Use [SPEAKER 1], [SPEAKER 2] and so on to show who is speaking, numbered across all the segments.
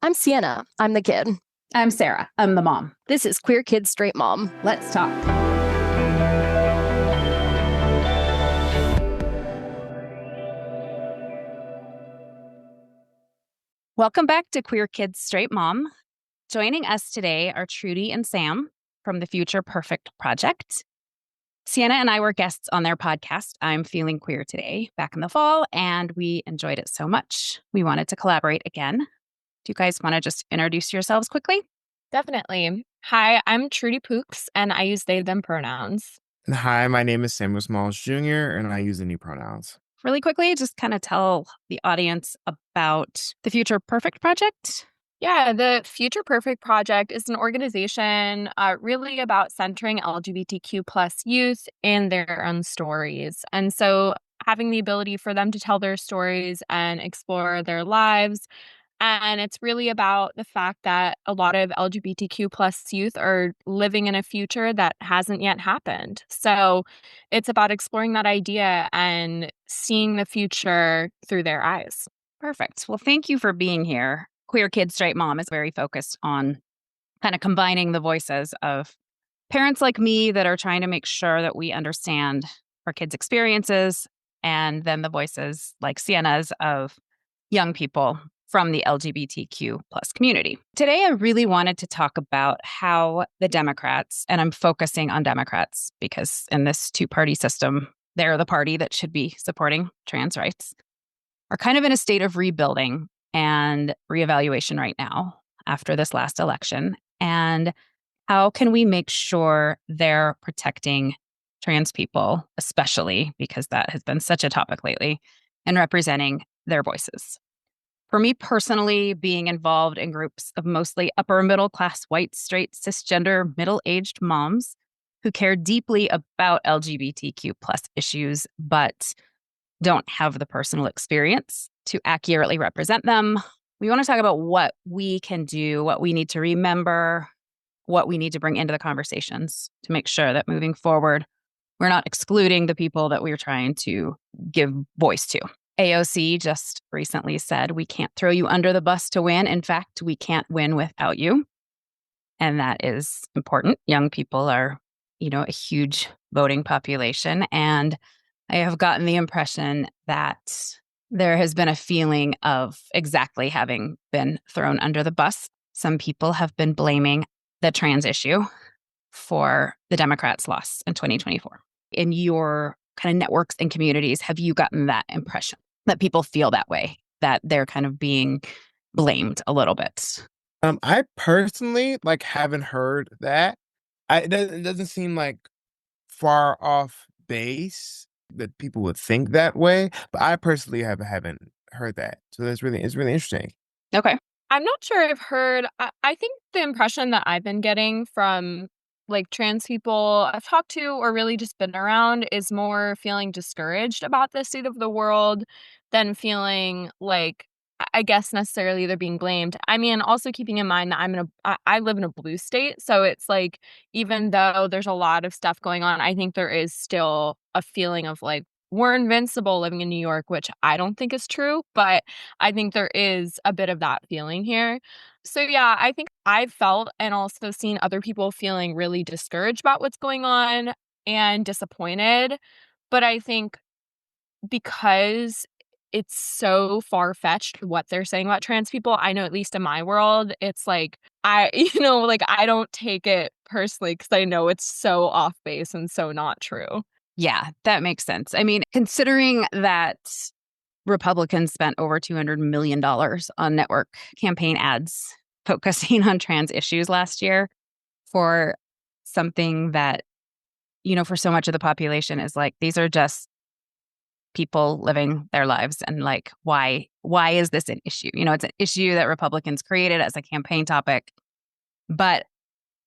[SPEAKER 1] I'm Sienna. I'm the kid.
[SPEAKER 2] I'm Sarah. I'm the mom.
[SPEAKER 1] This is Queer Kid Straight Mom.
[SPEAKER 2] Let's talk. Welcome back to Queer Kids Straight Mom. Joining us today are Trudy and Sam from the Future Perfect Project. Sienna and I were guests on their podcast, I'm Feeling Queer Today, back in the fall, and we enjoyed it so much. We wanted to collaborate again. Do you guys want to just introduce yourselves quickly?
[SPEAKER 3] Definitely. Hi, I'm Trudy Poux, and I use they, them pronouns.
[SPEAKER 4] And hi, my name is Samuel Smalls Jr., and I use any pronouns.
[SPEAKER 2] Really quickly, just kind of tell the audience about the Future Perfect Project.
[SPEAKER 3] Yeah, the Future Perfect Project is an organization really about centering LGBTQ plus youth in their own stories. And so having the ability for them to tell their stories and explore their lives. And it's really about the fact that a lot of LGBTQ plus youth are living in a future that hasn't yet happened. So it's about exploring that idea and seeing the future through their eyes.
[SPEAKER 2] Perfect. Well, thank you for being here. Queer Kid Straight Mom is very focused on kind of combining the voices of parents like me that are trying to make sure that we understand our kids' experiences, and then the voices like Sienna's of young people from the LGBTQ plus community. Today, I really wanted to talk about how the Democrats, and I'm focusing on Democrats because in this two-party system, they're the party that should be supporting trans rights, are kind of in a state of rebuilding and reevaluation right now after this last election. And how can we make sure they're protecting trans people, especially because that has been such a topic lately, and representing their voices? For me personally, being involved in groups of mostly upper middle class, white, straight, cisgender, middle-aged moms who care deeply about LGBTQ plus issues, but don't have the personal experience to accurately represent them. We want to talk about what we can do, what we need to remember, what we need to bring into the conversations to make sure that moving forward, we're not excluding the people that we're trying to give voice to. AOC just recently said, we can't throw you under the bus to win. In fact, we can't win without you. And that is important. Young people are, a huge voting population. And I have gotten the impression that there has been a feeling of exactly having been thrown under the bus. Some people have been blaming the trans issue for the Democrats' loss in 2024. In your kind of networks and communities, have you gotten that impression that people feel that way, that they're kind of being blamed a little bit?
[SPEAKER 4] I personally haven't heard that. It doesn't seem like far off base that people would think that way, but I personally haven't heard that. So it's really interesting.
[SPEAKER 2] Okay.
[SPEAKER 3] I'm not sure I've heard, I think the impression that I've been getting from trans people I've talked to or really just been around is more feeling discouraged about the state of the world than feeling like, I guess, necessarily they're being blamed. I mean, also keeping in mind that I live in a blue state. So it's like, even though there's a lot of stuff going on, I think there is still a feeling of we're invincible living in New York, which I don't think is true, but I think there is a bit of that feeling here. So yeah, I think I've felt and also seen other people feeling really discouraged about what's going on and disappointed. But I think because it's so far-fetched what they're saying about trans people, I know at least in my world, it's I don't take it personally because I know it's so off base and so not true.
[SPEAKER 2] Yeah, that makes sense. I mean, considering that Republicans spent over $200 million on network campaign ads focusing on trans issues last year for something that, for so much of the population is these are just people living their lives. And why is this an issue? It's an issue that Republicans created as a campaign topic. But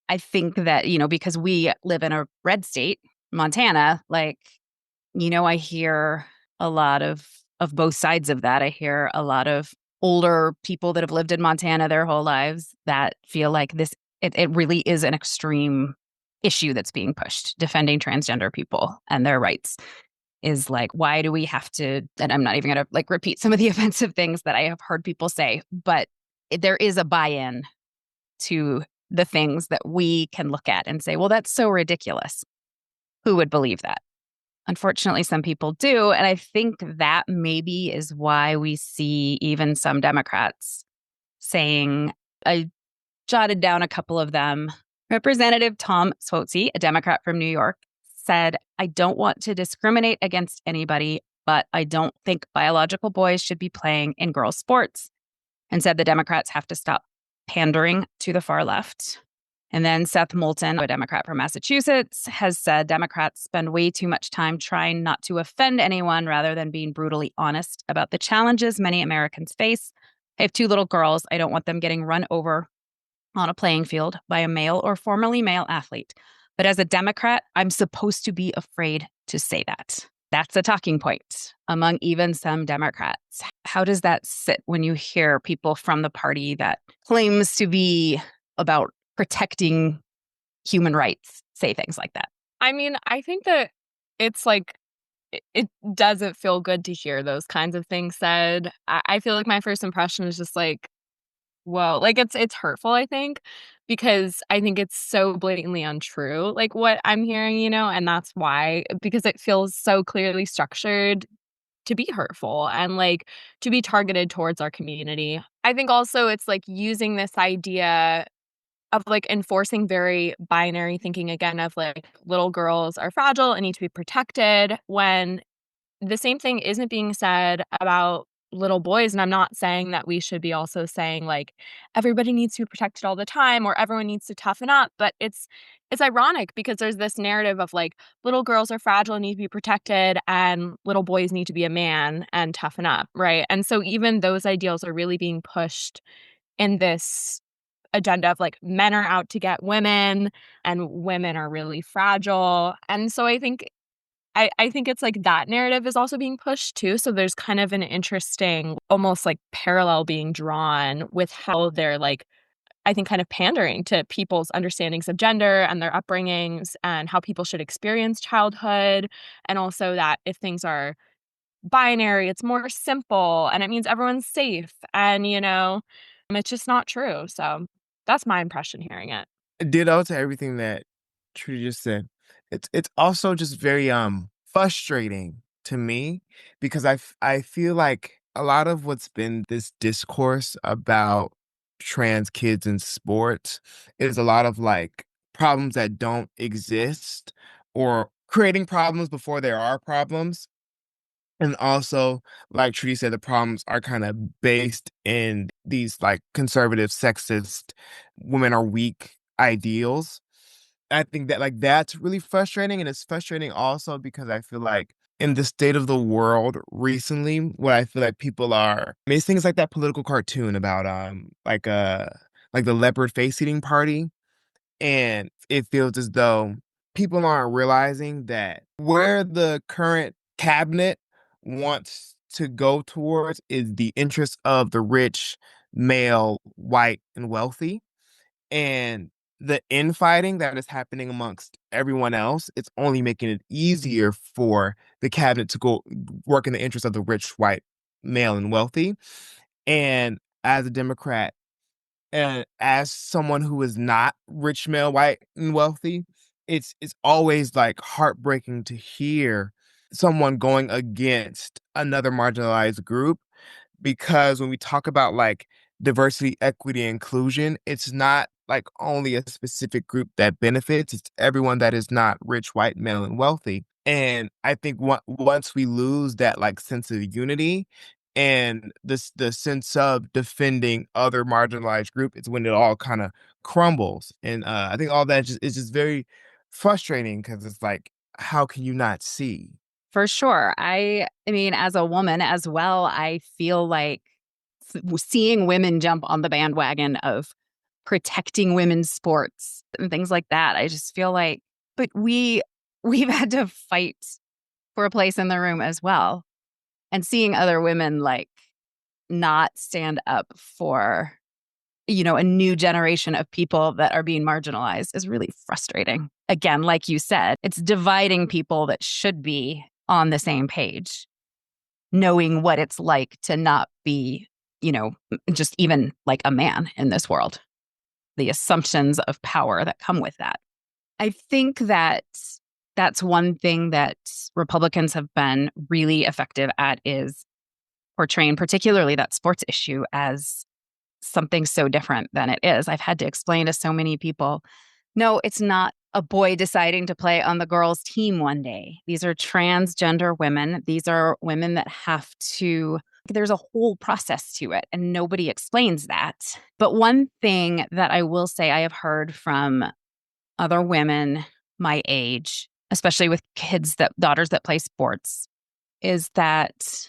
[SPEAKER 2] I think that, because we live in a red state, Montana, I hear a lot of both sides of that. I hear a lot of older people that have lived in Montana their whole lives that feel like it really is an extreme issue that's being pushed. Defending transgender people and their rights is why do we have to, and I'm not even going to repeat some of the offensive things that I have heard people say, but there is a buy-in to the things that we can look at and say, well, that's so ridiculous. Who would believe that? Unfortunately, some people do. And I think that maybe is why we see even some Democrats saying, I jotted down a couple of them. Representative Tom Swotsy, a Democrat from New York, said, I don't want to discriminate against anybody, but I don't think biological boys should be playing in girls' sports, and said the Democrats have to stop pandering to the far left. And then Seth Moulton, a Democrat from Massachusetts, has said Democrats spend way too much time trying not to offend anyone rather than being brutally honest about the challenges many Americans face. I have 2 little girls. I don't want them getting run over on a playing field by a male or formerly male athlete. But as a Democrat, I'm supposed to be afraid to say that. That's a talking point among even some Democrats. How does that sit when you hear people from the party that claims to be about protecting human rights say things like that?
[SPEAKER 3] I mean, I think that it's like, it doesn't feel good to hear those kinds of things said. I feel like my first impression is just like, whoa, like it's hurtful, I think, because I think it's so blatantly untrue, like what I'm hearing, and that's why, because it feels so clearly structured to be hurtful and like to be targeted towards our community. I think also it's like using this idea of like enforcing very binary thinking again of like little girls are fragile and need to be protected when the same thing isn't being said about little boys. And I'm not saying that we should be also saying like everybody needs to be protected all the time or everyone needs to toughen up. But it's ironic because there's this narrative of like little girls are fragile and need to be protected and little boys need to be a man and toughen up, right? And so even those ideals are really being pushed in this agenda of like men are out to get women and women are really fragile. And so I think it's like that narrative is also being pushed too. So there's kind of an interesting, almost like parallel being drawn with how they're like, I think kind of pandering to people's understandings of gender and their upbringings and how people should experience childhood. And also that if things are binary, it's more simple and it means everyone's safe. And, it's just not true. So that's my impression hearing it.
[SPEAKER 4] Ditto to everything that Trudy just said. It's also just very frustrating to me because I feel like a lot of what's been this discourse about trans kids in sports is a lot of like problems that don't exist or creating problems before there are problems. And also, like Trudy said, the problems are kind of based in these like conservative, sexist, women are weak ideals. I think that like that's really frustrating. And it's frustrating also because I feel like in the state of the world recently, what I feel like people are I mean, it's things like that political cartoon about like the leopard face eating party. And it feels as though people aren't realizing that where the current cabinet wants to go towards is the interests of the rich, male, white, and wealthy. And the infighting that is happening amongst everyone else, it's only making it easier for the cabinet to go work in the interest of the rich, white, male, and wealthy. And as a Democrat, and as someone who is not rich, male, white, and wealthy, it's always, like, heartbreaking to hear someone going against another marginalized group because when we talk about, like, diversity, equity, and inclusion, it's not, like, only a specific group that benefits, it's everyone that is not rich, white, male, and wealthy, and I think once we lose that, like, sense of unity and the sense of defending other marginalized group, it's when it all kinda crumbles, and, I think all that just is just very frustrating because it's like, how can you not see?
[SPEAKER 2] For sure. I mean, as a woman as well, I feel like seeing women jump on the bandwagon of protecting women's sports and things like that, I just feel like, but we've had to fight for a place in the room as well. And seeing other women like not stand up for, a new generation of people that are being marginalized is really frustrating. Again, like you said, it's dividing people that should be on the same page, knowing what it's like to not be just even like a man in this world, the assumptions of power that come with that. I think that that's one thing that Republicans have been really effective at, is portraying particularly that sports issue as something so different than it is. I've had to explain to so many people, no, it's not a boy deciding to play on the girls' team one day. These are transgender women. These are women that have to, there's a whole process to it, and nobody explains that. But one thing that I will say I have heard from other women my age, especially with daughters that play sports, is that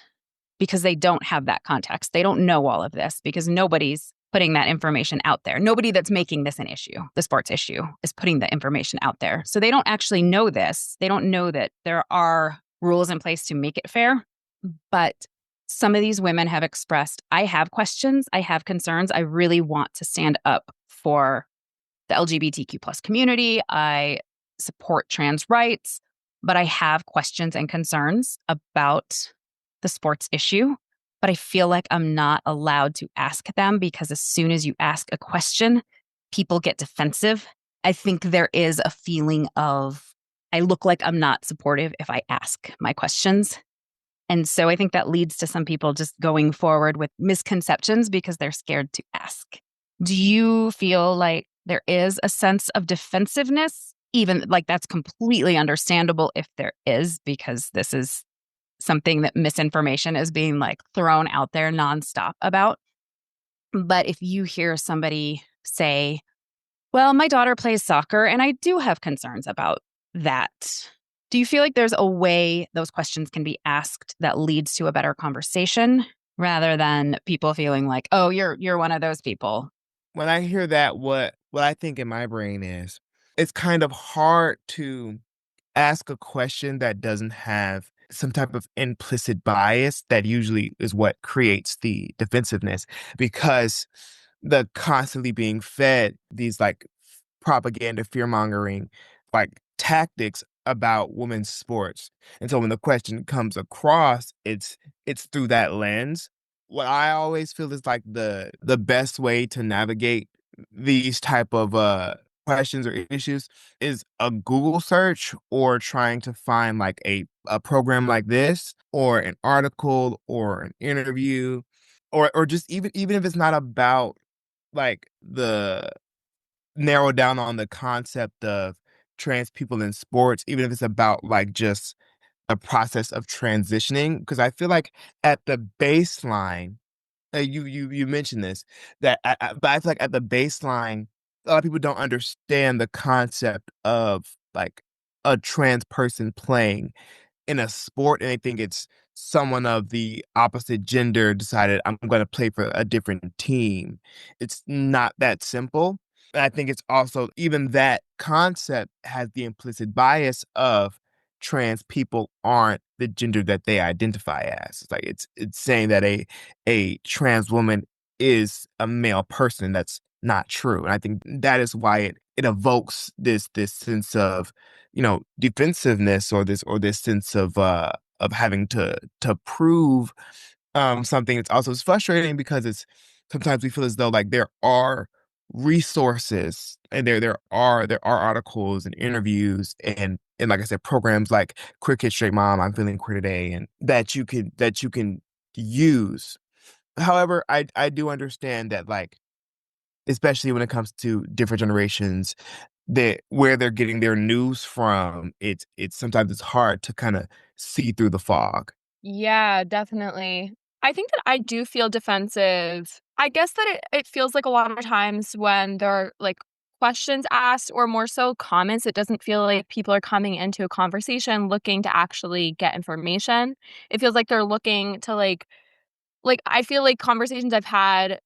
[SPEAKER 2] because they don't have that context, they don't know all of this, because nobody's putting that information out there. Nobody that's making this an issue, the sports issue, is putting the information out there. So they don't actually know this. They don't know that there are rules in place to make it fair. But some of these women have expressed, I have questions, I have concerns. I really want to stand up for the LGBTQ plus community. I support trans rights, but I have questions and concerns about the sports issue. But I feel like I'm not allowed to ask them, because as soon as you ask a question, people get defensive. I think there is a feeling of, I look like I'm not supportive if I ask my questions. And so I think that leads to some people just going forward with misconceptions because they're scared to ask. Do you feel like there is a sense of defensiveness? Even like that's completely understandable if there is, because this is something that misinformation is being like thrown out there nonstop about. But if you hear somebody say, well, my daughter plays soccer and I do have concerns about that, do you feel like there's a way those questions can be asked that leads to a better conversation, rather than people feeling like, oh, you're one of those people?
[SPEAKER 4] When I hear that, what I think in my brain is, it's kind of hard to ask a question that doesn't have some type of implicit bias that usually is what creates the defensiveness, because the constantly being fed these like propaganda, fear mongering, like tactics about women's sports. And so when the question comes across, it's through that lens. What I always feel is like the best way to navigate these type of questions or issues is a Google search, or trying to find like a program like this, or an article or an interview, or just even if it's not about like the narrow down on the concept of trans people in sports, even if it's about like just the process of transitioning. Because I feel like at the baseline, you mentioned this, that but I feel like at the baseline, a lot of people don't understand the concept of like a trans person playing in a sport, and they think it's someone of the opposite gender decided, I'm going to play for a different team. It's not that simple. And I think it's also, even that concept has the implicit bias of trans people aren't the gender that they identify as. It's like it's saying that a trans woman is a male person. That's not true. And I think that is why it evokes this sense of, defensiveness, or this sense of having to prove something. It's also frustrating because it's sometimes we feel as though like there are resources, and there are articles and interviews, and like I said, programs like Queer Kid Straight Mom, I'm Feeling Queer Today, and that you can use. However, I do understand that, like, especially when it comes to different generations, that where they're getting their news from, it's sometimes it's hard to kind of see through the fog.
[SPEAKER 3] Yeah, definitely. I think that I do feel defensive. I guess that it feels like a lot of times when there are like questions asked, or more so comments, it doesn't feel like people are coming into a conversation looking to actually get information. It feels like they're looking to like I feel like conversations I've had,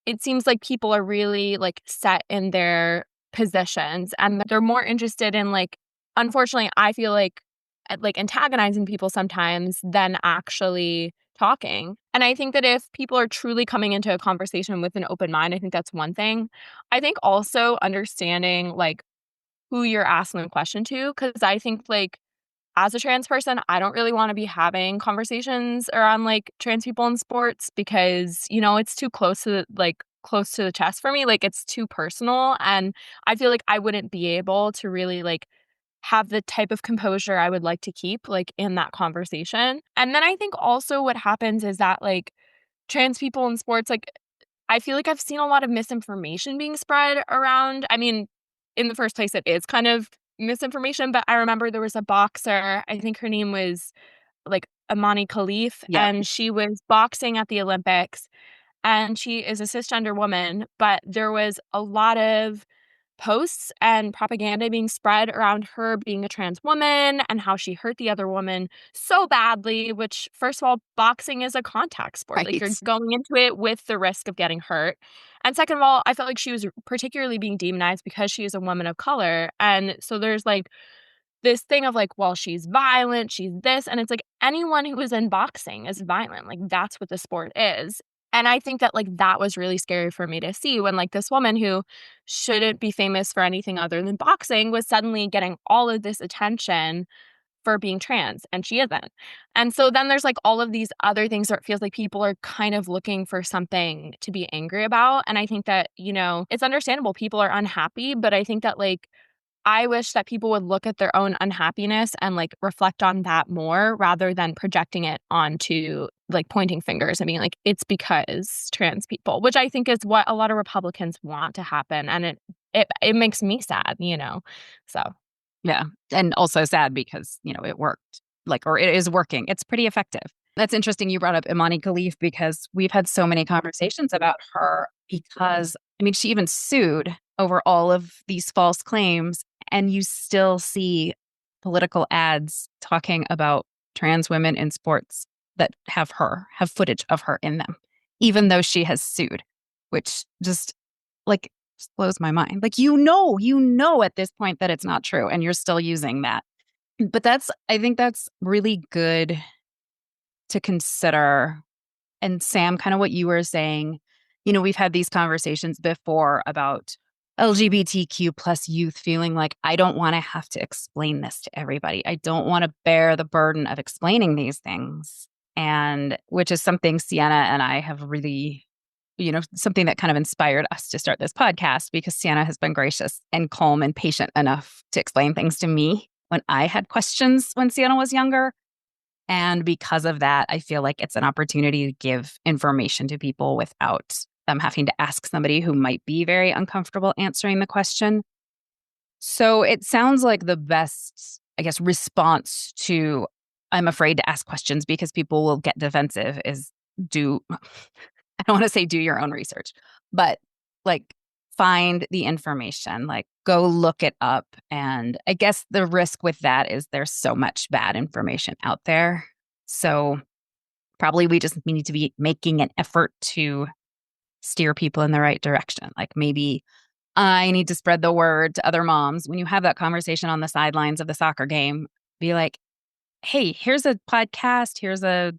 [SPEAKER 3] it seems like people are really like set in their positions, and they're more interested in like, unfortunately, I feel like antagonizing people sometimes than actually talking. And I think that if people are truly coming into a conversation with an open mind, I think that's one thing. I think also understanding like who you're asking the question to, because I think like as a trans person, I don't really want to be having conversations around like trans people in sports because, it's too close to the chest for me. Like it's too personal. And I feel like I wouldn't be able to really like have the type of composure I would like to keep like in that conversation. And then I think also what happens is that like trans people in sports, like I feel like I've seen a lot of misinformation being spread around. I mean, in the first place, it is kind of misinformation, but I remember there was a boxer, I think her name was like Amani Khalif,
[SPEAKER 2] Yep.
[SPEAKER 3] and she was boxing at the Olympics, and she is a cisgender woman, but there was a lot of posts and propaganda being spread around her being a trans woman and how she hurt the other woman so badly, which, first of all, boxing is a contact sport. Like, you're
[SPEAKER 2] Right.
[SPEAKER 3] going into it with the risk of getting hurt. And second of all, I felt like she was particularly being demonized because she is a woman of color. And so there's like this thing of like, well, she's violent, she's this. And it's like anyone who is in boxing is violent. Like, that's what the sport is. And I think that, like, that was really scary for me to see when, like, this woman who shouldn't be famous for anything other than boxing was suddenly getting all of this attention for being trans, and she isn't. And so then there's, like, all of these other things where it feels like people are kind of looking for something to be angry about, and I think that, it's understandable people are unhappy, but I think that, like, I wish that people would look at their own unhappiness and, like, reflect on that more rather than projecting it onto, like, pointing fingers and being like, "It's because trans people," which I think is what a lot of Republicans want to happen, and it makes me sad, So,
[SPEAKER 2] Yeah. And also sad because, it worked. Or it is working. It's pretty effective. That's interesting you brought up Imani Khalif because we've had so many conversations about her because, she even sued over all of these false claims, and you still see political ads talking about trans women in sports that have footage of her in them, even though she has sued, which just blows my mind. At this point that it's not true and you're still using that. But I think that's really good to consider. And Sam, kind of what you were saying, we've had these conversations before about LGBTQ plus youth feeling like, I don't want to have to explain this to everybody. I don't want to bear the burden of explaining these things. And which is something Sienna and I have really, something that kind of inspired us to start this podcast because Sienna has been gracious and calm and patient enough to explain things to me when I had questions when Sienna was younger. And because of that, I feel like it's an opportunity to give information to people without them having to ask somebody who might be very uncomfortable answering the question. So it sounds like the best, I guess, response to I'm afraid to ask questions because people will get defensive is I don't want to say do your own research, but find the information, go look it up. And I guess the risk with that is there's so much bad information out there. So probably we just need to be making an effort to steer people in the right direction. Maybe I need to spread the word to other moms. When you have that conversation on the sidelines of the soccer game, be like, hey, here's a podcast, here's a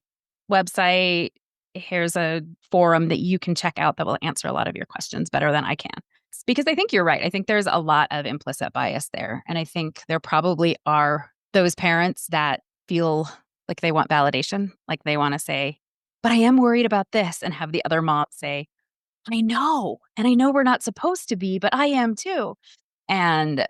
[SPEAKER 2] website, here's a forum that you can check out that will answer a lot of your questions better than I can. Because I think you're right. I think there's a lot of implicit bias there. And I think there probably are those parents that feel like they want validation, like they want to say, but I am worried about this, and have the other mom say, I know. And I know we're not supposed to be, but I am too. And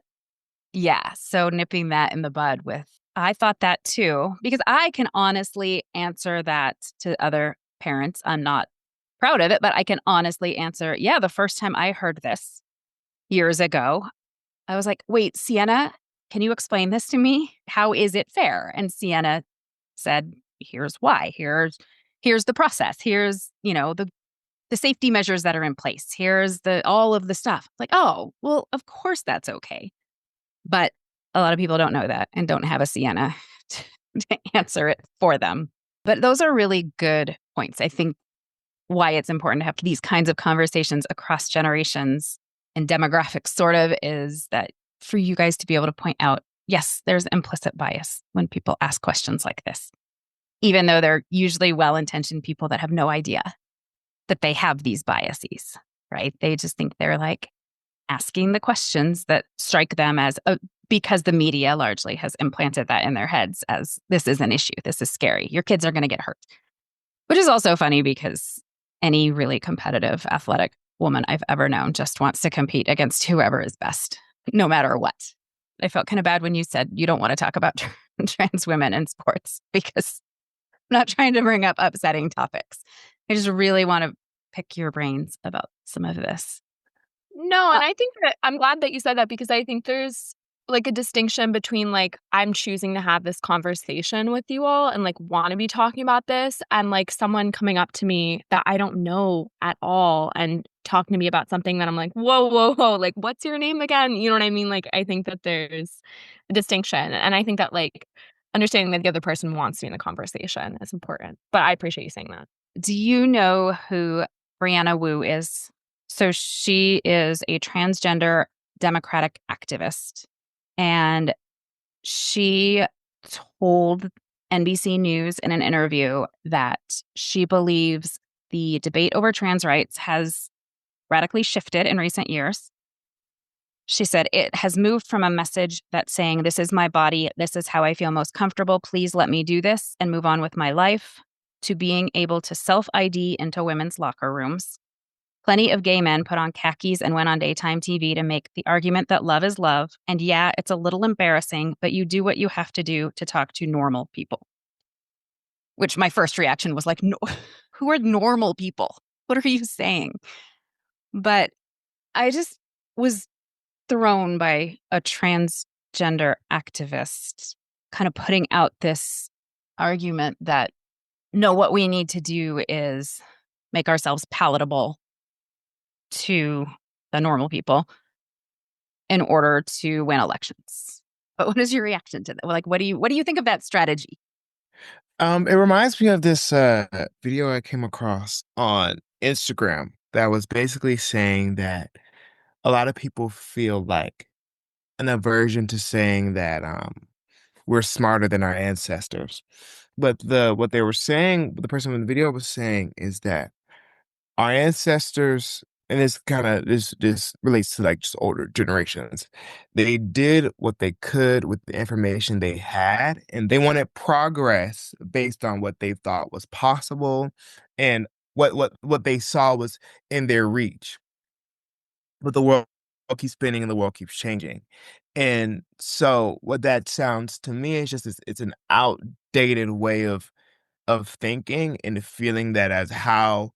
[SPEAKER 2] yeah, so nipping that in the bud with, I thought that too, because I can honestly answer that to other parents. I'm not proud of it, but I can honestly answer, yeah, the first time I heard this years ago, I was like, wait, Sienna, can you explain this to me? How is it fair? And Sienna said, here's why. Here's the process. Here's, the safety measures that are in place. Here's all of the stuff. Oh, well, of course that's okay. But a lot of people don't know that and don't have a Sienna to answer it for them. But those are really good points. I think why it's important to have these kinds of conversations across generations and demographics sort of is that for you guys to be able to point out, yes, there's implicit bias when people ask questions like this, even though they're usually well-intentioned people that have no idea that they have these biases, right? They just think they're asking the questions that strike them as because the media largely has implanted that in their heads as this is an issue. This is scary. Your kids are going to get hurt, which is also funny because any really competitive athletic woman I've ever known just wants to compete against whoever is best, no matter what. I felt kind of bad when you said you don't want to talk about trans women in sports because I'm not trying to bring up upsetting topics. I just really want to pick your brains about some of this.
[SPEAKER 3] No, and I think that I'm glad that you said that because I think there's like a distinction between like I'm choosing to have this conversation with you all and like want to be talking about this and like someone coming up to me that I don't know at all and talking to me about something that I'm like, whoa, whoa, whoa, like what's your name again? You know what I mean? Like I think that there's a distinction. And I think that like understanding that the other person wants to be in the conversation is important. But I appreciate you saying that.
[SPEAKER 2] Do you know who Brianna Wu is? So she is a transgender Democratic activist. And she told NBC News in an interview that she believes the debate over trans rights has radically shifted in recent years. She said it has moved from a message that's saying, this is my body, this is how I feel most comfortable, please let me do this and move on with my life, to being able to self-ID into women's locker rooms. Plenty of gay men put on khakis and went on daytime TV to make the argument that love is love. And yeah, it's a little embarrassing, but you do what you have to do to talk to normal people. Which my first reaction was like, no, who are normal people? What are you saying? But I just was thrown by a transgender activist kind of putting out this argument that no, what we need to do is make ourselves palatable to the normal people in order to win elections. But what is your reaction to that? Like, what do you think of that strategy?
[SPEAKER 4] It reminds me of this video I came across on Instagram that was basically saying that a lot of people feel like an aversion to saying that we're smarter than our ancestors. But what they were saying, the person in the video was saying is that our ancestors, and this relates to like just older generations, they did what they could with the information they had, and they wanted progress based on what they thought was possible and what they saw was in their reach. But the world keeps spinning and the world keeps changing. And so what that sounds to me is just it's an outdated way of thinking and feeling that as how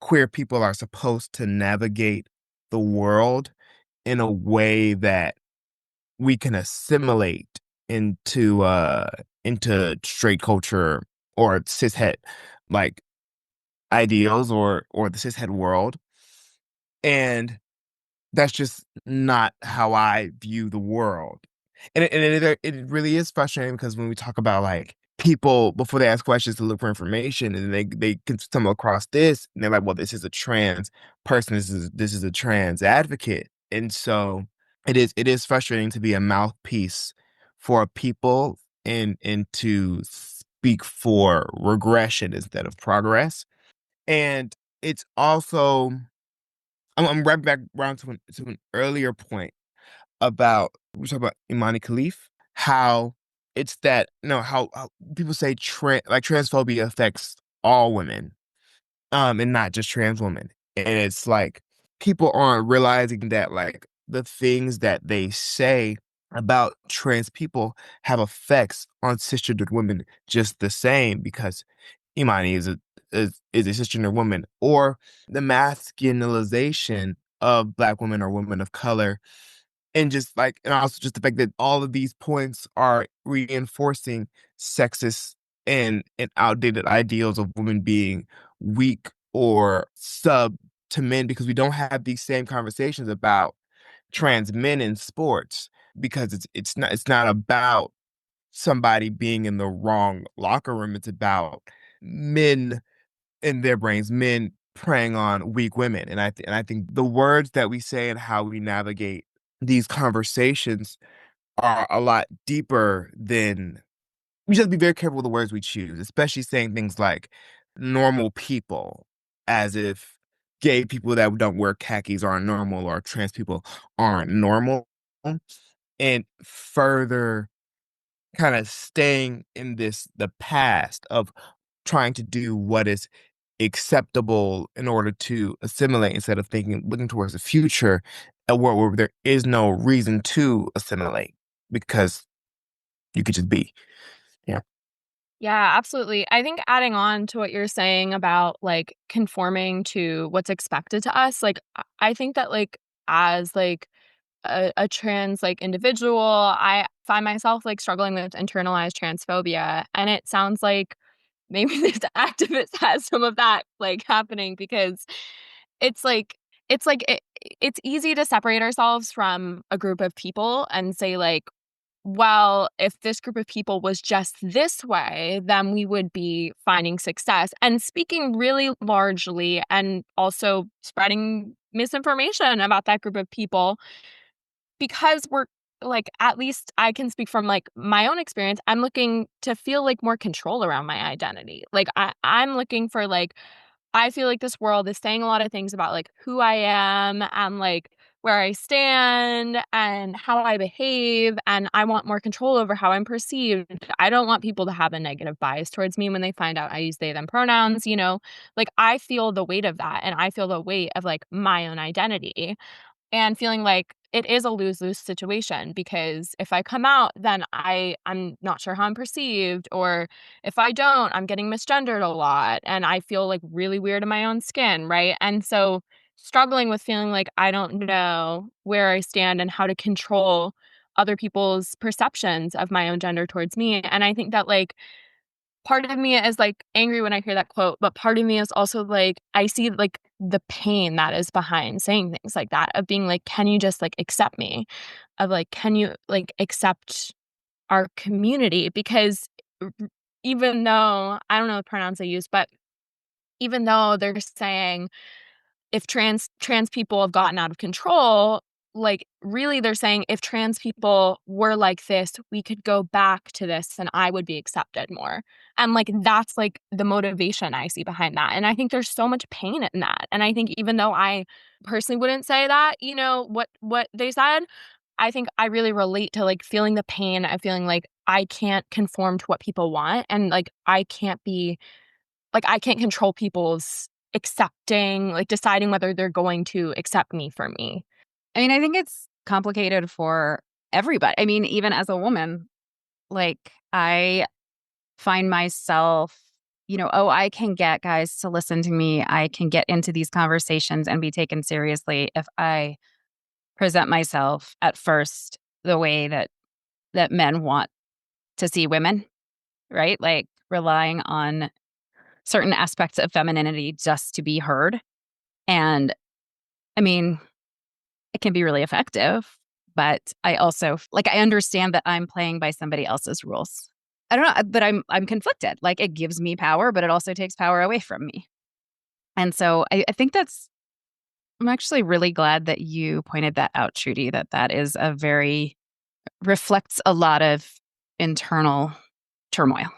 [SPEAKER 4] queer people are supposed to navigate the world in a way that we can assimilate into straight culture or cishet like ideals or the cishet world. And that's just not how I view the world. And it really is frustrating because when we talk about like people before they ask questions to look for information and they can stumble across this and they're like, well, this is a trans person, this is a trans advocate. And so it is frustrating to be a mouthpiece for people and to speak for regression instead of progress. And it's also I'm right back around to an earlier point about we talk about Imani Khalif, how it's that how people say like transphobia affects all women, and not just trans women. And it's like people aren't realizing that like the things that they say about trans people have effects on cisgendered women just the same because Imani is a cisgender woman, or the masculinization of Black women or women of color, and just like, and also just the fact that all of these points are reinforcing sexist and outdated ideals of women being weak or sub to men because we don't have these same conversations about trans men in sports because it's not about somebody being in the wrong locker room. It's about men in their brains, men preying on weak women. And I think the words that we say and how we navigate these conversations are a lot deeper than we just have to be very careful with the words we choose, especially saying things like normal people, as if gay people that don't wear khakis aren't normal or trans people aren't normal. and further kind of staying in the past of trying to do what is acceptable in order to assimilate instead of looking towards the future, a world where there is no reason to assimilate because you could just be. Yeah.
[SPEAKER 3] Yeah, absolutely. I think adding on to what you're saying about like conforming to what's expected to us, like I think that like as like a trans like individual, I find myself like struggling with internalized transphobia, and it sounds like maybe this activist has some of that like happening because it's like it's easy to separate ourselves from a group of people and say like, well, if this group of people was just this way, then we would be finding success. And speaking really largely and also spreading misinformation about that group of people because we're like, at least I can speak from like my own experience. I'm looking to feel like more control around my identity. Like I'm looking for like I feel like this world is saying a lot of things about like who I am and like where I stand and how I behave, and I want more control over how I'm perceived. I don't want people to have a negative bias towards me when they find out I use they them pronouns, you know? Like I feel the weight of that, and I feel the weight of like my own identity and feeling like it is a lose-lose situation because if I come out, then I'm not sure how I'm perceived, or if I don't, I'm getting misgendered a lot and I feel like really weird in my own skin, right? And so struggling with feeling like I don't know where I stand and how to control other people's perceptions of my own gender towards me. And I think that like part of me is, like, angry when I hear that quote, but part of me is also, like, I see, like, the pain that is behind saying things like that, of being like, "Can you just, like, accept me?" Of, like, "Can you, like, accept our community?" Because r r even though I don't know the pronouns they use, but even though they're saying if trans people have gotten out of control, like, really they're saying if trans people were like this, we could go back to this and I would be accepted more. And, like, that's, like, the motivation I see behind that, and I think there's so much pain in that, and I think even though I personally wouldn't say that, you know, what they said, I think I really relate to, like, feeling the pain of feeling like I can't conform to what people want, and, like, I can't control people's accepting, like, deciding whether they're going to accept me for me.
[SPEAKER 2] I mean, I think it's complicated for everybody. I mean, even as a woman, like, I find myself, oh, I can get guys to listen to me. I can get into these conversations and be taken seriously if I present myself at first the way that men want to see women, right? Like relying on certain aspects of femininity just to be heard. And I mean, it can be really effective, but I also like I understand that I'm playing by somebody else's rules. I don't know, but I'm conflicted. Like it gives me power, but it also takes power away from me. And so I think I'm actually really glad that you pointed that out, Trudy, that is a very reflects a lot of internal turmoil.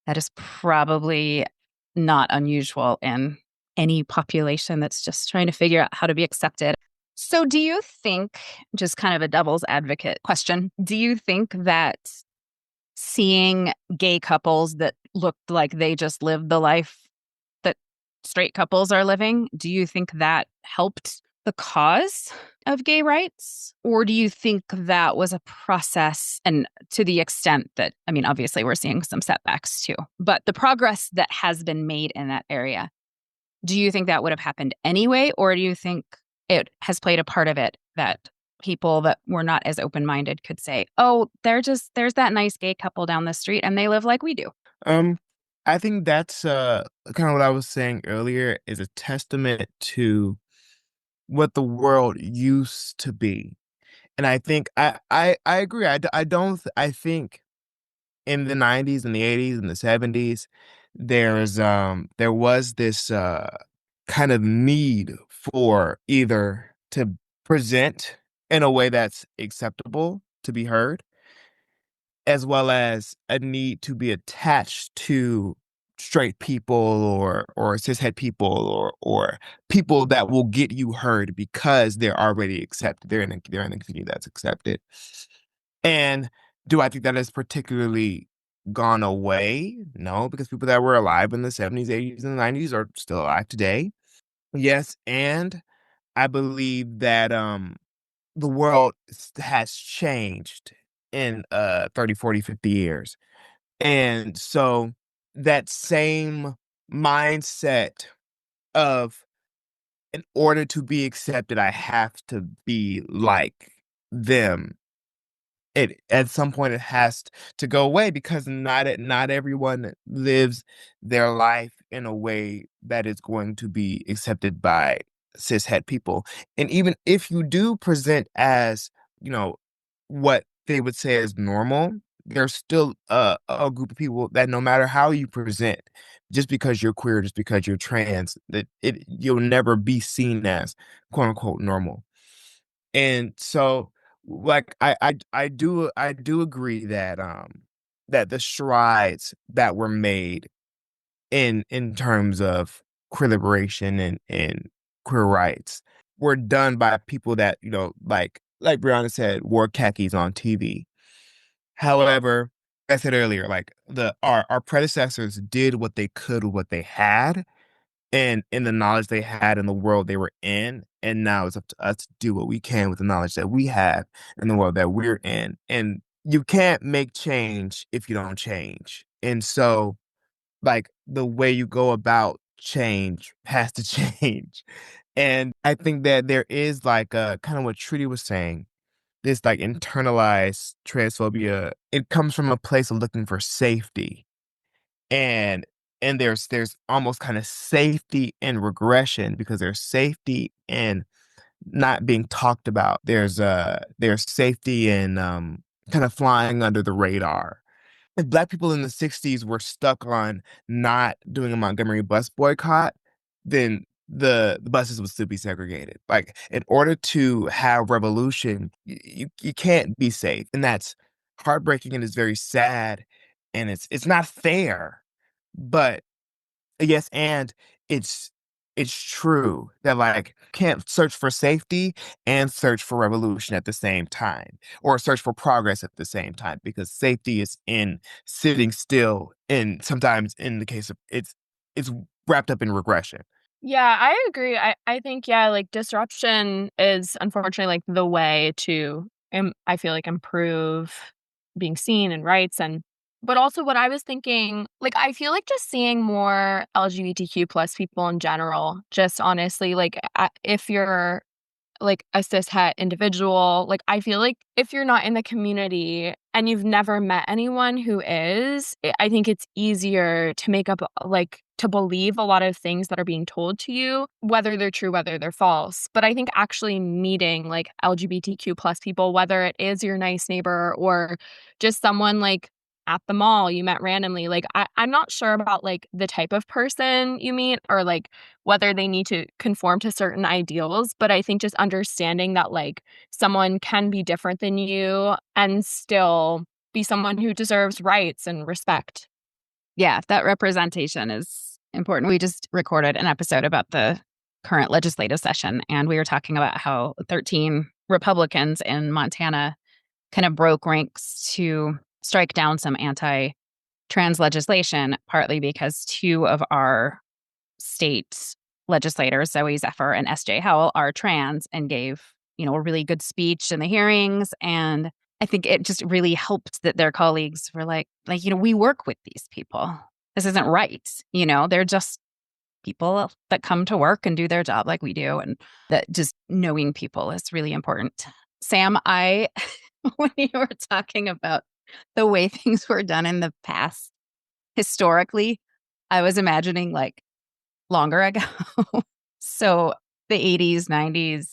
[SPEAKER 2] That is probably not unusual in any population that's just trying to figure out how to be accepted. So, do you think, just kind of a devil's advocate question, do you think that seeing gay couples that looked like they just lived the life that straight couples are living, do you think that helped the cause of gay rights? Or do you think that was a process, and to the extent that, I mean, obviously we're seeing some setbacks too, but the progress that has been made in that area, do you think that would have happened anyway? Or do you think it has played a part of it that people that were not as open-minded could say, oh, there's that nice gay couple down the street and they live like we do?
[SPEAKER 4] Um, I think that's kind of what I was saying earlier is a testament to what the world used to be. And I think I agree. I don't I think in the 90s and the 80s and the 70s there was this kind of need for either to present in a way that's acceptable to be heard, as well as a need to be attached to straight people or cishet people or people that will get you heard because they're already accepted. They're in the community that's accepted. And do I think that has particularly gone away? No, because people that were alive in the 70s, 80s, and 90s are still alive today. Yes, and I believe that the world has changed in 30, 40, 50 years. And so that same mindset of in order to be accepted, I have to be like them. It at some point it has to go away because not everyone lives their life in a way that is going to be accepted by cishet people. And even if you do present as, you know, what they would say is normal, there's still a group of people that no matter how you present, just because you're queer, just because you're trans, that you'll never be seen as quote unquote normal. And so, like, I do agree that that the strides that were made in terms of queer liberation and queer rights were done by people that, like Brianna said, wore khakis on TV. However, I said earlier, like our predecessors did what they could with what they had and in the knowledge they had in the world they were in, and now it's up to us to do what we can with the knowledge that we have in the world that we're in. And you can't make change if you don't change. And so, like, the way you go about change has to change. And I think that there is like kind of what Trudy was saying, this like internalized transphobia. It comes from a place of looking for safety and there's almost kind of safety in regression because there's safety in not being talked about. There's safety in kind of flying under the radar. If Black people in the 60s were stuck on not doing a Montgomery bus boycott, then the buses would still be segregated. Like, in order to have revolution, you can't be safe, and that's heartbreaking and it's very sad, and it's not fair. But yes, and it's it's true that, like, can't search for safety and search for revolution at the same time, or search for progress at the same time, because safety is in sitting still, and sometimes in the case of it's wrapped up in regression.
[SPEAKER 3] Yeah, I agree. I think, yeah, like disruption is unfortunately like the way to, I feel like, improve being seen and rights. And but also what I was thinking, like I feel like just seeing more LGBTQ plus people in general, just honestly, like if you're like a cishet individual, like I feel like if you're not in the community and you've never met anyone who is, I think it's easier to make up, like, to believe a lot of things that are being told to you, whether they're true, whether they're false. But I think actually meeting like LGBTQ plus people, whether it is your nice neighbor or just someone like at the mall you met randomly, like I'm not sure about like the type of person you meet or like whether they need to conform to certain ideals. But I think just understanding that like someone can be different than you and still be someone who deserves rights and respect.
[SPEAKER 2] Yeah, that representation is important. We just recorded an episode about the current legislative session, and we were talking about how 13 Republicans in Montana kind of broke ranks to strike down some anti-trans legislation, partly because two of our state legislators, Zoe Zephyr and S.J. Howell, are trans and gave, a really good speech in the hearings. And I think it just really helped that their colleagues were like, we work with these people. This isn't right. They're just people that come to work and do their job like we do. And that just knowing people is really important. Sam, when you were talking about the way things were done in the past, historically, I was imagining like longer ago. So the 80s, 90s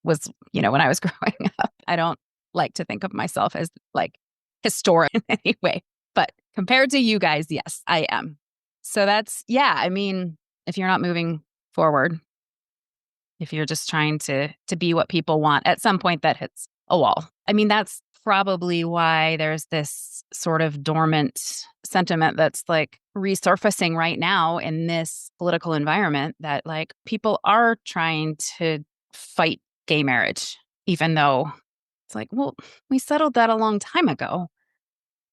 [SPEAKER 2] was, when I was growing up. I don't like to think of myself as like historic in any way, but compared to you guys, yes, I am. So that's, yeah, I mean, if you're not moving forward, if you're just trying to be what people want, at some point that hits a wall. I mean, that's probably why there's this sort of dormant sentiment that's like resurfacing right now in this political environment, that like people are trying to fight gay marriage, even though it's like, well, we settled that a long time ago.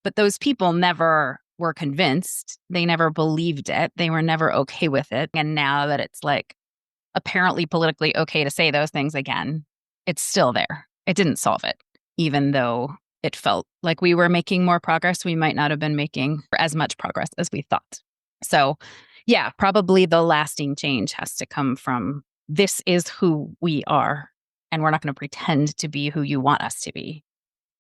[SPEAKER 2] But those people never were convinced. They never believed it. They were never okay with it. And now that it's like apparently politically okay to say those things again, it's still there. It didn't solve it, even though it felt like we were making more progress. We might not have been making as much progress as we thought. So, yeah, probably the lasting change has to come from this is who we are, and we're not going to pretend to be who you want us to be.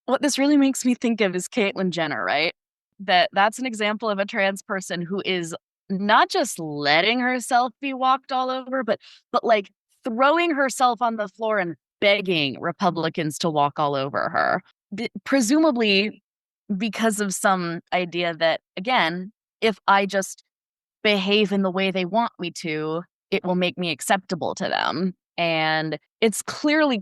[SPEAKER 5] What this really makes me think of is Caitlyn Jenner, right? That's an example of a trans person who is not just letting herself be walked all over, but like throwing herself on the floor and begging Republicans to walk all over her. Presumably because of some idea that, again, if I just behave in the way they want me to, it will make me acceptable to them. And it's clearly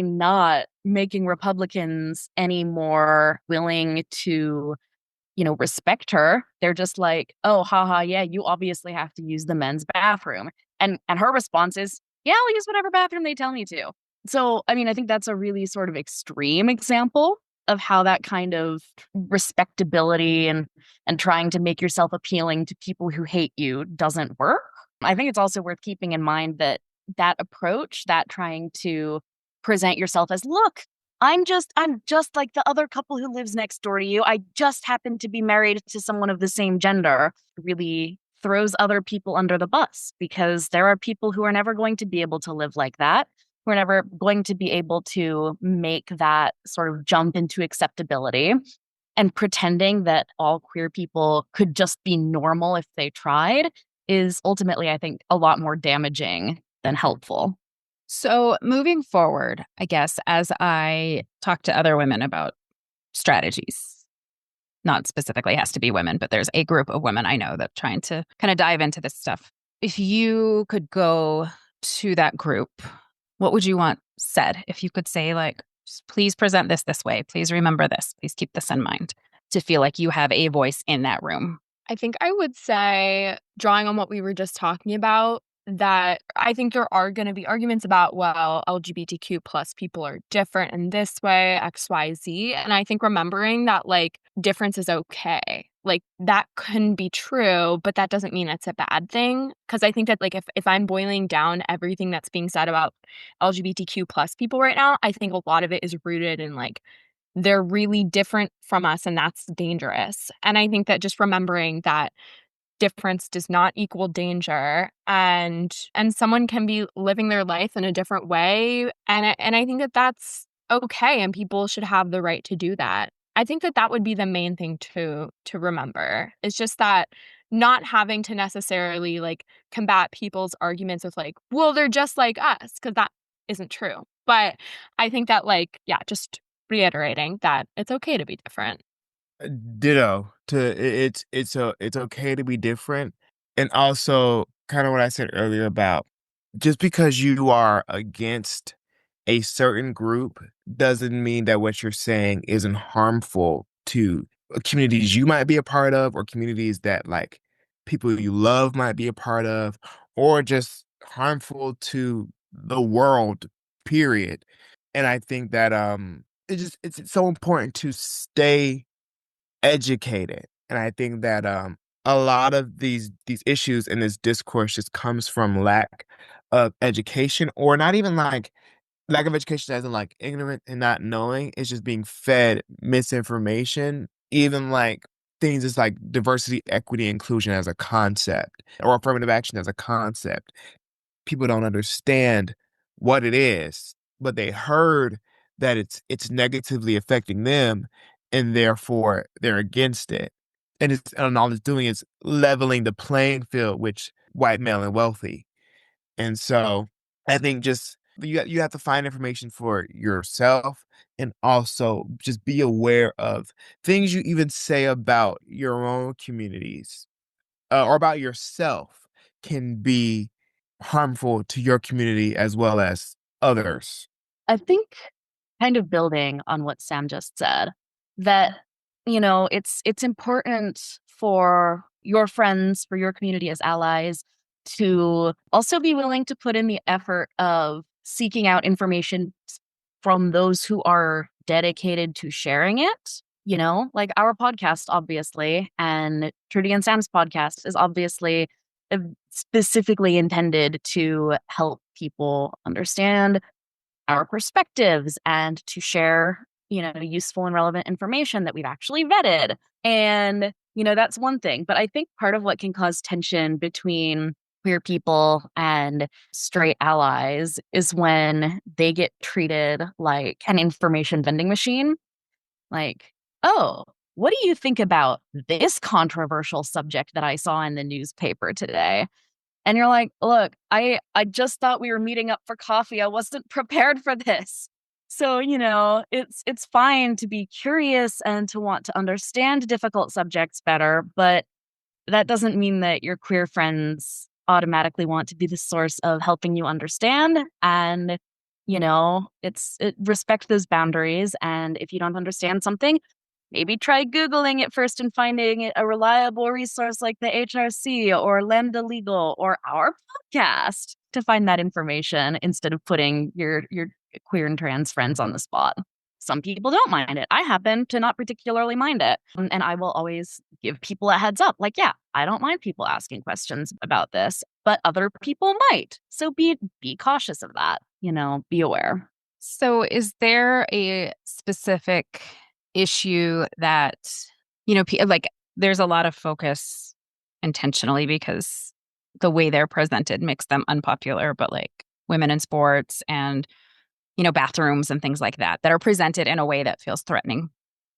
[SPEAKER 5] not making Republicans any more willing to, respect her. They're just like, oh, haha, yeah, you obviously have to use the men's bathroom. And her response is, yeah, I'll use whatever bathroom they tell me to. So, I mean, I think that's a really sort of extreme example of how that kind of respectability and trying to make yourself appealing to people who hate you doesn't work. I think it's also worth keeping in mind that approach, that trying to present yourself as, look, I'm just like the other couple who lives next door to you. I just happen to be married to someone of the same gender, really throws other people under the bus, because there are people who are never going to be able to live like that. We're never going to be able to make that sort of jump into acceptability. And pretending that all queer people could just be normal if they tried is ultimately, I think, a lot more damaging than helpful.
[SPEAKER 2] So moving forward, I guess, as I talk to other women about strategies, not specifically has to be women, but there's a group of women I know that trying to kind of dive into this stuff. If you could go to that group, what would you want said? If you could say, like, please present this way, please remember this, please keep this in mind, to feel like you have a voice in that room.
[SPEAKER 3] I think I would say, drawing on what we were just talking about, that I think there are going to be arguments about, well, LGBTQ plus people are different in this way, X, Y, Z. And I think remembering that, like, difference is okay. Like, that can be true, but that doesn't mean it's a bad thing. Because I think that, like, if I'm boiling down everything that's being said about LGBTQ plus people right now, I think a lot of it is rooted in, like, they're really different from us, and that's dangerous. And I think that just remembering that difference does not equal danger, and someone can be living their life in a different way, and I think that that's okay, and people should have the right to do that. I think that that would be the main thing to remember. It's just that not having to necessarily, like, combat people's arguments with, like, well, they're just like us, because that isn't true. But I think that, like, yeah, just reiterating that it's okay to be different.
[SPEAKER 4] Ditto. It's okay to be different, and also kind of what I said earlier about just because you are against a certain group doesn't mean that what you're saying isn't harmful to communities you might be a part of, or communities that like people you love might be a part of, or just harmful to the world, period. And I think that it's so important to stay educated. And I think that a lot of these issues in this discourse just comes from lack of education, or not even like lack of education as in like ignorant and not knowing. It's just being fed misinformation, even like things as like diversity, equity, inclusion as a concept, or affirmative action as a concept. People don't understand what it is, but they heard that it's negatively affecting them, and therefore they're against it. And all it's doing is leveling the playing field, which white, male, and wealthy. And so I think just you have to find information for yourself, and also just be aware of things you even say about your own communities, or about yourself, can be harmful to your community as well as others.
[SPEAKER 5] I think kind of building on what Sam just said, that, it's important for your friends, for your community as allies, to also be willing to put in the effort of seeking out information from those who are dedicated to sharing it. Like our podcast, obviously, and Trudy and Sam's podcast is obviously specifically intended to help people understand our perspectives and to share, useful and relevant information that we've actually vetted. And, that's one thing. But I think part of what can cause tension between queer people and straight allies is when they get treated like an information vending machine. Like, oh, what do you think about this controversial subject that I saw in the newspaper today? And you're like, look, I just thought we were meeting up for coffee. I wasn't prepared for this. So, it's fine to be curious and to want to understand difficult subjects better, but that doesn't mean that your queer friends automatically want to be the source of helping you understand. And, respect those boundaries. And if you don't understand something, maybe try Googling it first and finding a reliable resource like the HRC or Lambda Legal or our podcast to find that information instead of putting your queer and trans friends on the spot. Some people don't mind it. I happen to not particularly mind it. And I will always give people a heads up. Like, yeah, I don't mind people asking questions about this, but other people might. So be cautious of that, be aware.
[SPEAKER 2] So is there a specific issue that, like there's a lot of focus intentionally because the way they're presented makes them unpopular, but like women in sports and, bathrooms and things like that are presented in a way that feels threatening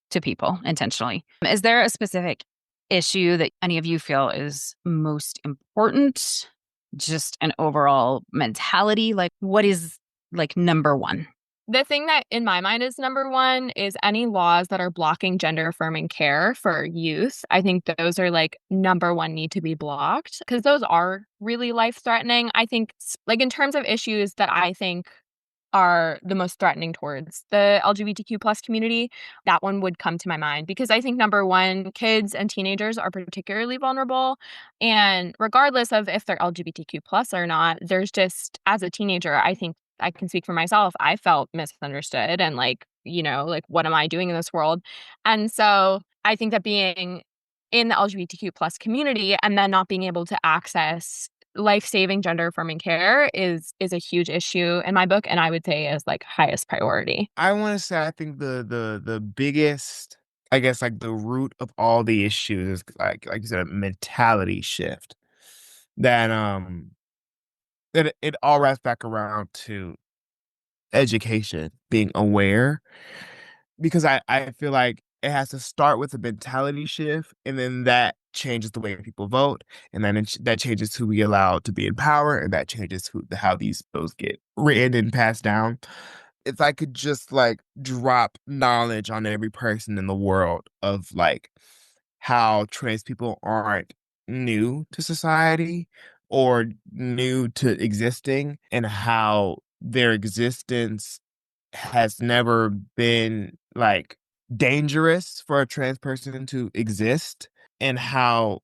[SPEAKER 2] to people intentionally. Is there a specific issue that any of you feel is most important? Just an overall mentality? Like what is like number one?
[SPEAKER 3] The thing that in my mind is number one is any laws that are blocking gender affirming care for youth. I think those are like number one need to be blocked because those are really life threatening. I think like in terms of issues that I think are the most threatening towards the LGBTQ plus community, that one would come to my mind because I think number one, kids and teenagers are particularly vulnerable. And regardless of if they're LGBTQ plus or not, there's just as a teenager, I think I can speak for myself. I felt misunderstood and like, like what am I doing in this world? And so I think that being in the LGBTQ plus community and then not being able to access life-saving gender affirming care is a huge issue in my book, and I would say is like highest priority.
[SPEAKER 4] I want to say I think the biggest, I guess, like the root of all the issues is like you said, a mentality shift that it all wraps back around to education, being aware, because I feel like it has to start with a mentality shift, and then that changes the way people vote, and then that changes who we allow to be in power, and that changes how these bills get written and passed down. If I could just like drop knowledge on every person in the world of like how trans people aren't new to society or new to existing, and how their existence has never been like dangerous for a trans person to exist, and how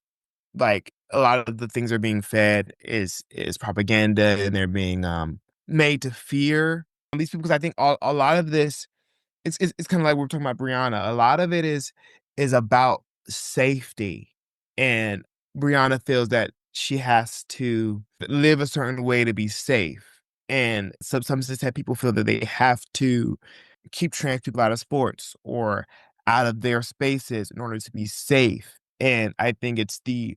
[SPEAKER 4] like a lot of the things are being fed is propaganda, and they're being made to fear these people. Because I think a lot of this, it's kind of like we we're talking about Brianna. A lot of it is about safety, and Brianna feels that she has to live a certain way to be safe, and some cishet people feel that they have to keep trans people out of sports or out of their spaces in order to be safe. And I think it's the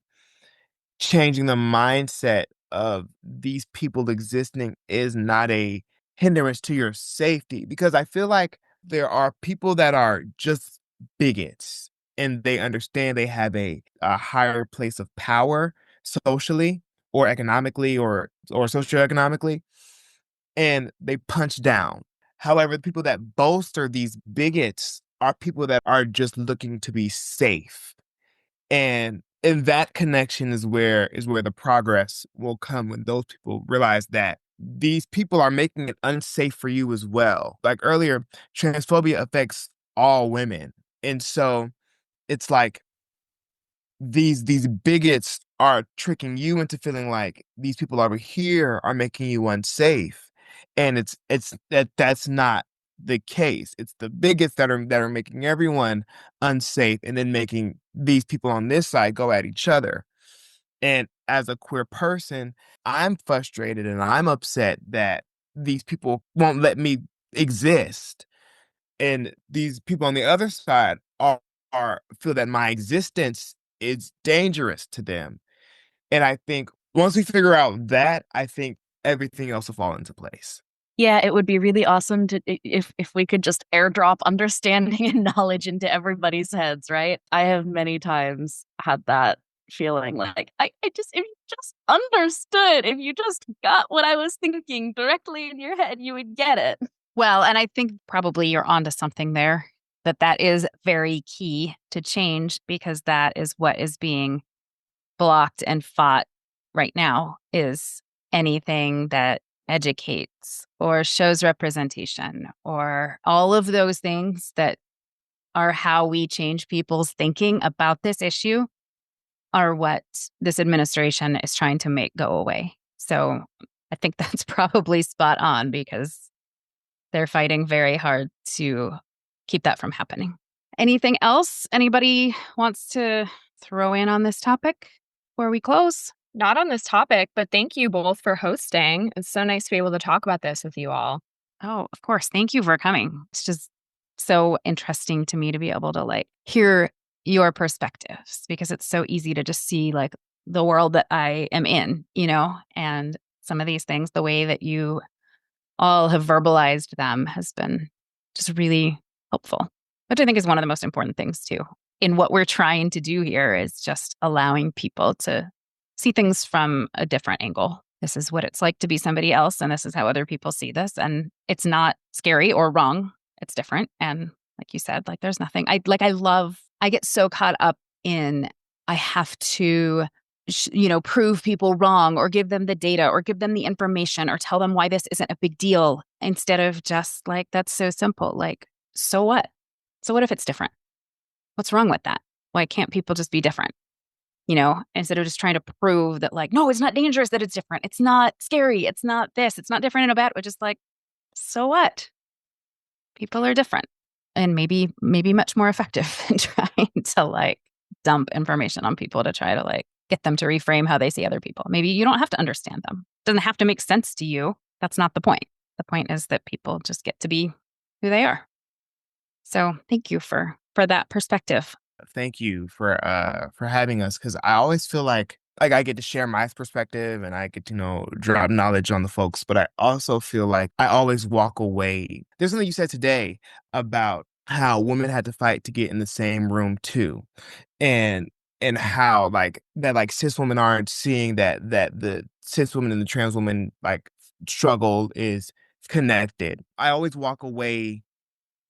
[SPEAKER 4] changing the mindset of these people existing is not a hindrance to your safety, because I feel like there are people that are just bigots, and they understand they have a higher place of power socially or economically or socioeconomically, and they punch down. However, the people that bolster these bigots are people that are just looking to be safe. And that connection is where the progress will come, when those people realize that these people are making it unsafe for you as well. Like earlier, transphobia affects all women. And so it's like these bigots are tricking you into feeling like these people over here are making you unsafe. And that's not the case. It's the bigots that are making everyone unsafe and then making these people on this side go at each other. And as a queer person, I'm frustrated and I'm upset that these people won't let me exist. And these people on the other side are feel that my existence is dangerous to them. And I think once we figure out that, I think everything else will fall into place.
[SPEAKER 5] Yeah, it would be really awesome to if we could just airdrop understanding and knowledge into everybody's heads, right? I have many times had that feeling like I just if you just understood, if you just got what I was thinking directly in your head, you would get it.
[SPEAKER 2] Well, and I think probably you're onto something there, that is very key to change, because that is what is being blocked and fought right now, is anything that educates or shows representation or all of those things that are how we change people's thinking about this issue are what this administration is trying to make go away. So I think that's probably spot on, because they're fighting very hard to keep that from happening. Anything else anybody wants to throw in on this topic before we close?
[SPEAKER 3] Not on this topic, but thank you both for hosting. It's so nice to be able to talk about this with you all.
[SPEAKER 2] Oh, of course. Thank you for coming. It's just so interesting to me to be able to hear your perspectives, because it's so easy to just see the world that I am in, and some of these things, the way that you all have verbalized them has been just really helpful, which I think is one of the most important things too. In what we're trying to do here is just allowing people to see things from a different angle. This is what it's like to be somebody else, and this is how other people see this. And it's not scary or wrong. It's different. And like you said, there's nothing. I get so caught up in, I have to, prove people wrong or give them the data or give them the information or tell them why this isn't a big deal, instead of just that's so simple. So what? So what if it's different? What's wrong with that? Why can't people just be different? Instead of just trying to prove that no, it's not dangerous, that it's different. It's not scary. It's not this. It's not different in a bad way. Just so what? People are different, and maybe much more effective than trying to dump information on people to try to get them to reframe how they see other people. Maybe you don't have to understand them. It doesn't have to make sense to you. That's not the point. The point is that people just get to be who they are. So thank you for that perspective.
[SPEAKER 4] Thank you for having us, because I always feel like I get to share my perspective and I get to drop knowledge on the folks, but I also feel like I always walk away. There's something you said today about how women had to fight to get in the same room too, and how that cis women aren't seeing that the cis woman and the trans woman struggle is connected. I always walk away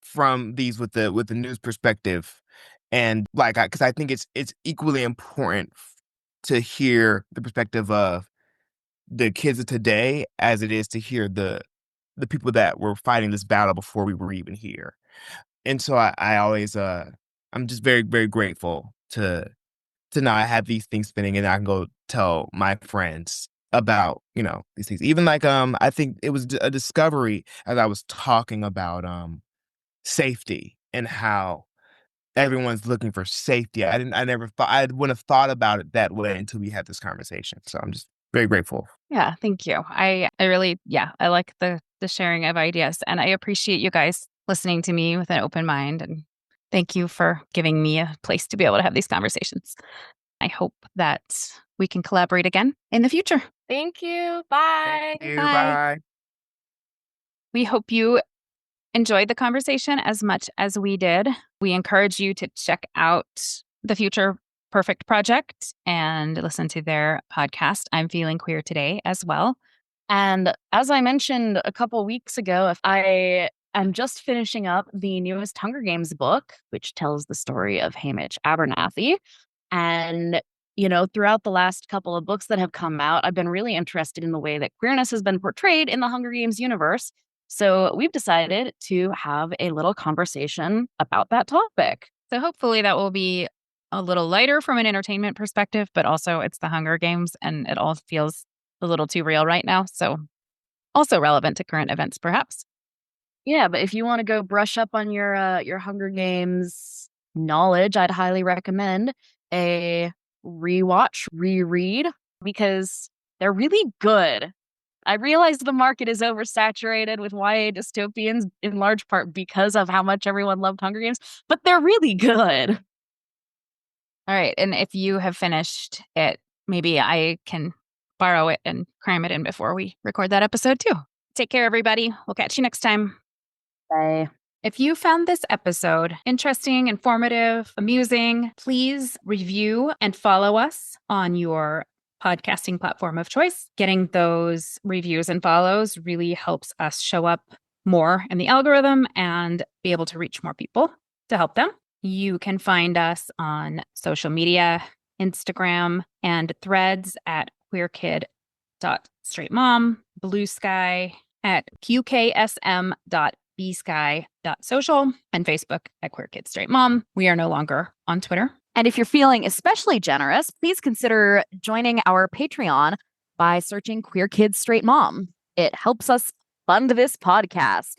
[SPEAKER 4] from these with the news perspective, and because I think it's equally important to hear the perspective of the kids of today as it is to hear the people that were fighting this battle before we were even here. And so I always I'm just very, very grateful to now I have these things spinning and I can go tell my friends about these things. Even I think it was a discovery as I was talking about safety and how everyone's looking for safety. I wouldn't have thought about it that way until we had this conversation. So I'm just very grateful.
[SPEAKER 2] Yeah, thank you. I really, I like the sharing of ideas, and I appreciate you guys listening to me with an open mind, and thank you for giving me a place to be able to have these conversations. I hope that we can collaborate again in the future.
[SPEAKER 3] Thank you. Bye.
[SPEAKER 4] Thank you.
[SPEAKER 2] Bye.
[SPEAKER 4] Bye.
[SPEAKER 2] We hope you enjoyed the conversation as much as we did. We encourage you to check out the Future Perfect Project and listen to their podcast, I'm Feeling Queer Today, as well.
[SPEAKER 5] And as I mentioned a couple weeks ago, if I am just finishing up the newest Hunger Games book, which tells the story of Hamish Abernathy. And throughout the last couple of books that have come out, I've been really interested in the way that queerness has been portrayed in the Hunger Games universe. So we've decided to have a little conversation about that topic.
[SPEAKER 2] So hopefully that will be a little lighter from an entertainment perspective, but also it's the Hunger Games and it all feels a little too real right now. So also relevant to current events, perhaps.
[SPEAKER 5] Yeah, but if you want to go brush up on your Hunger Games knowledge, I'd highly recommend a rewatch, reread, because they're really good. I realize the market is oversaturated with YA dystopians in large part because of how much everyone loved Hunger Games, but they're really good.
[SPEAKER 2] All right. And if you have finished it, maybe I can borrow it and cram it in before we record that episode too. Take care, everybody. We'll catch you next time.
[SPEAKER 5] Bye.
[SPEAKER 2] If you found this episode interesting, informative, amusing, please review and follow us on your podcasting platform of choice. Getting those reviews and follows really helps us show up more in the algorithm and be able to reach more people to help them. You can find us on social media, Instagram, and Threads at queerkid.straightmom, Blue Sky at qksm.bsky.social, and Facebook at Queer Kid Straight Mom. We are no longer on Twitter.
[SPEAKER 1] And if you're feeling especially generous, please consider joining our Patreon by searching Queer Kids Straight Mom. It helps us fund this podcast.